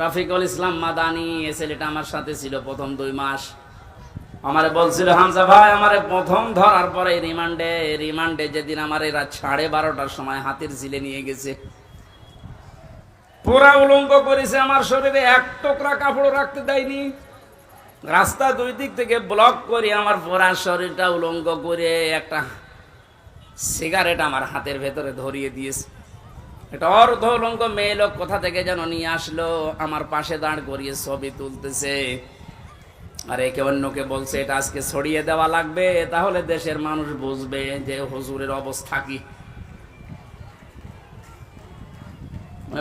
রফিকুল ইসলাম মাদানি, এ ছেলেটা আমার সাথে ছিল প্রথম 2 মাস। আমারে বলছিল, হামজা ভাই আমারে প্রথম ধরার পরে রিমান্ডে যেদিন আমার রাত 12:30টার সময় হাতির ঝিলে নিয়ে গেছে, পুরা উলঙ্গ করেছে, আমার শরীরে এক টুকরা কাপড় রাখতে দেয়নি, রাস্তা 2 দিক থেকে ব্লক করে আমার পুরা শরীরটা উলঙ্গ করে একটা সিগারেট আমার হাতের ভেতরে ধরিয়ে দিয়েছে। এটা অর্ধ উলঙ্গ মেয়ে লোক কোথা থেকে যেন নিয়ে আসলো, আমার পাশে দাঁড় করিয়ে ছবি তুলতেছে, আর একে অন্যকে বলছে এটা আজকে ছড়িয়ে দেওয়া লাগবে, তাহলে দেশের মানুষ বুঝবে যে হুজুরের অবস্থা কি।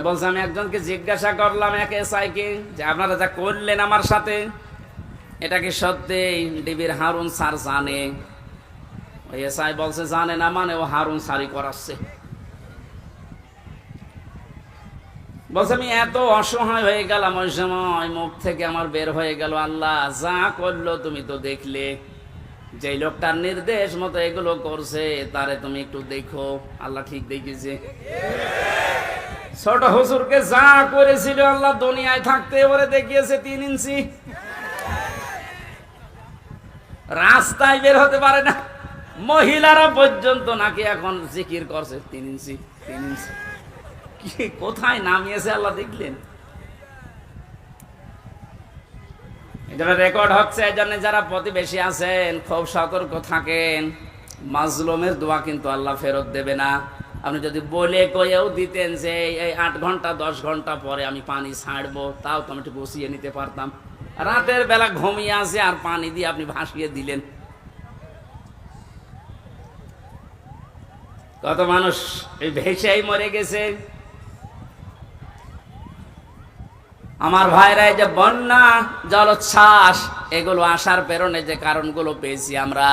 বলছে, আমি একজনকে জিজ্ঞাসা করলাম, এক এসআইকে, যে আপনারা যা করলেন আমার সাথে, এটা কি সত্যি ডিবির হারুন স্যার জানে? ওই এসআই বলছে জানে না, মানে ও হারুন স্যারই করাচ্ছে। বলছে, আমি এত অসহায় হয়ে গেলাম ওই সময়, মুখ থেকে আমার বের হয়ে গেল, আল্লাহ যা করলো তুমি তো দেখলে, যে লোকটার নির্দেশ মতো এগুলো করছে তারে তুমি একটু দেখো। আল্লাহ ঠিক দেখেছে। ছোট হুজুরকে যা করেছিল আল্লাহ দুনিয়ায় থাকতে ওরে দেখিয়েছে 3 ইঞ্চি, রাস্তায় বের হতে পারে না, মহিলারা পর্যন্ত নাকি এখন জিকির করছে 3 ইঞ্চি 3 ইঞ্চি। কি কোথায় নামিয়েছে আল্লাহ দেখলেন। এটা রেকর্ড হচ্ছে, এই জন্য যারা প্রতিবেশী আছেন খুব সতর্ক থাকেন, মাজলুমের দোয়া কিন্তু আল্লাহ ফেরত দেবে না। আপনি যদি বলে কয়েও দিতেন যে এই 8 ঘন্টা 10 ঘন্টা পরে আমি পানি ছাড়বো, তাও তো আমি একটু বসিয়ে নিতে পারতাম। রাতের বেলা ঘুমিয়ে আসে আর পানি দিয়ে আপনি ভাসিয়ে দিলেন। কত মানুষ এই ভেসেই মরে গেছে। আমার ভাইরা, এই যে বন্যা জলোচ্ছ্বাস এগুলো আসার পেছনে যে কারণগুলো পেয়েছি আমরা,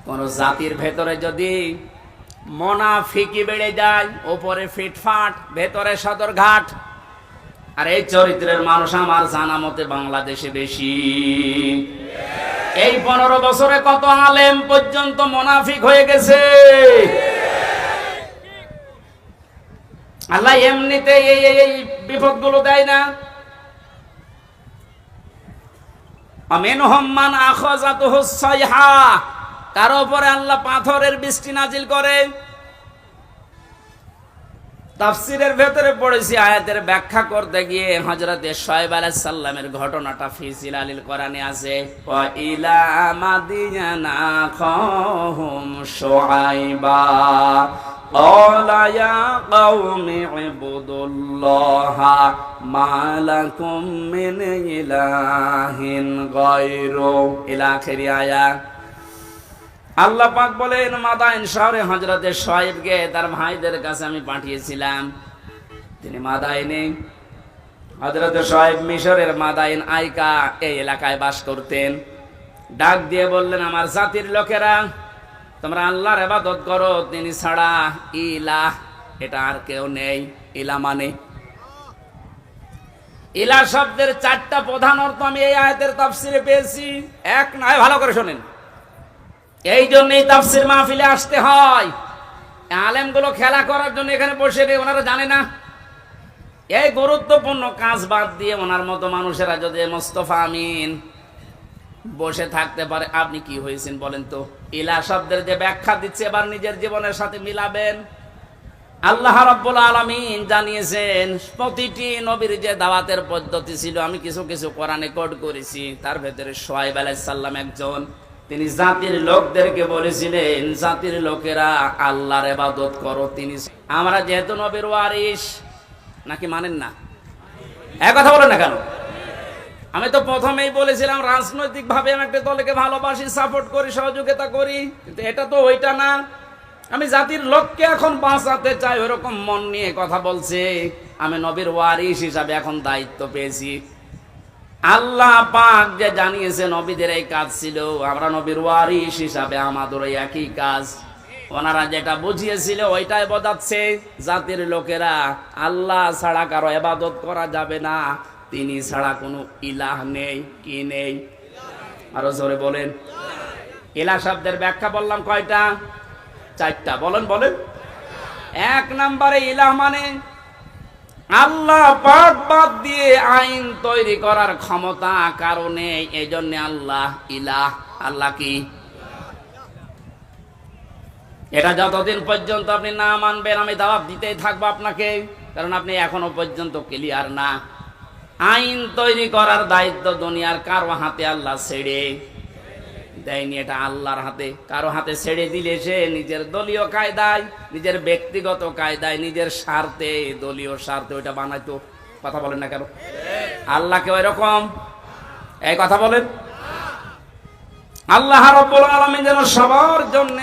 কোন জাতির ভেতরে যদি মুনাফিকি বেড়ে যায়, উপরে ফিটফাট ভেতরে সদরঘাট, আর এই চরিত্রের মানুষ আমার জানা মতে বাংলাদেশে বেশি। এই 15 বছরে কত আলেম পর্যন্ত মুনাফিক হয়ে গেছে। আল্লাহ এমনিতে এই বিপদগুলো দেয় না। আমিনহুম মান আখাযাতুহু সাইহা, কারো উপরে আল্লাহ পাথরের বৃষ্টি নাজিল করে। তাফসীরের ভেতরে পড়েছি, আয়াতের ব্যাখ্যা করতে গিয়ে হযরতে শুআয়ব আলাইহিস সালামের ঘটনাটা ফি জিলালিল কোরআনে আছে। ওয়া ইলা মাদিয়ানা আখাহুম শুআয়বা ক্বালা ইয়া কওমি ইবুদুল্লাহা মা লাকুম মিন ইলাহিন গায়রু, ইলা আখির আয়াত। আল্লাহ পাক বলেন, মাদাইন শহরে হযরতে শুআয়বকে তার ভাইদের কাছে আমি পাঠিয়েছিলাম। তিনি মাদাইনে, হযরতে শুআয়ব মিশরের মাদাইন আইকা এই এলাকায় বাস করতেন। ডাক দিয়ে বললেন, আমার জাতির লোকেরা, তোমরা আল্লাহর ইবাদত করো, তিনি ছাড়া ইলাহ এটা আর কেউ নেই। ইলা মানে, ইলা শব্দের 4টা প্রধান অর্থ আমি এই আয়াতের তাফসীরে পেয়েছি। এক নয়, ভালো করে শোনেন। এই জন্যই তাফসীর মাহফিলে আসতে হয়। আলেমগুলো খেলা করার জন্য এখানে বসে নেই, ওনারা জানে না। এই গুরুত্বপূর্ণ কাজ বাদ দিয়ে ওনার মতো মানুষেরা যদি মোস্তফা আমিন বসে থাকতে পারে, আপনি কি হয়েছেন বলেন তো? ইলা শব্দের যে ব্যাখ্যা দিচ্ছে এবার নিজের জীবনের সাথে মিলাবেন। আল্লাহ রাব্বুল আলামিন জানিয়েছেন, প্রতিটি নবীর যে দাওয়াতের পদ্ধতি ছিল আমি কিছু কিছু কোরআনে কোড করেছি, তার ভেতরে শুআয়ব আলাইহিস সালাম একজন। তিনি জাতির লোকদেরকে বলেছিলেন, জাতির লোকেরা আল্লাহর ইবাদত করো। তিনি, আমরা যেহেতু নবীর ওয়ারিস, নাকি মানেন না? এক কথা বলেন না কেন? আমি তো প্রথমেই বলেছিলাম রাজনৈতিক ভাবে আমি একটা দলকে ভালোবাসি, সাপোর্ট করি, সহযোগিতা করি, কিন্তু এটা তো ওইটা না। আমি জাতির লোককে এখন বাঁচাতে চাই, ওরকম মন নিয়ে কথা বলছে। আমি নবীর ওয়ারিস হিসাবে এখন দায়িত্ব পেয়েছি। আল্লাহ পাক যে জানিয়েছে নবীদের এই কাজ ছিল, আমরা নবীর ওয়ারিস হিসাবে আমাদের একই কাজ। ওনারা যেটা বুঝিয়েছিল ওইটাই বোঝাচ্ছে, জাতির লোকেরা আল্লাহ ছাড়া কারো ইবাদত করা যাবে না, তিনি ছাড়া কোনো ইলাহ নেই। কি নেই? আরো জোরে বলেন। ইলাহ শব্দের ব্যাখ্যা বললাম কয়টা? 4টা। বলেন বলেন। 1 নম্বরে ইলাহ মানে আল্লাহ পাক বাদ দিয়ে আইন তৈরি করার ক্ষমতা কারণে এই জন্য আল্লাহ ইলাহ। আল্লাহ কি? এটা যতদিন পর্যন্ত আপনি না মানবেন আমি দাওয়াত দিতেই থাকবো আপনাকে, কারণ আপনি এখনো পর্যন্ত ক্লিয়ার না। আইন তৈরি করার দায়িত্ব দুনিয়ার কারো হাতে আল্লাহ ছেড়ে দেয়নি, এটা আল্লাহর হাতে। কারো হাতে ছেড়ে দিলে সে নিজের দলীয় কায়দায়, নিজের ব্যক্তিগত কায়দায়, নিজের স্বার্থে, দলীয় স্বার্থে ওইটা বানাইতো। কথা বলেন না কেন? আল্লাহকে ওই রকম এই কথা বলেন। আল্লাহ রাব্বুল আলামিন যেন সবার জন্য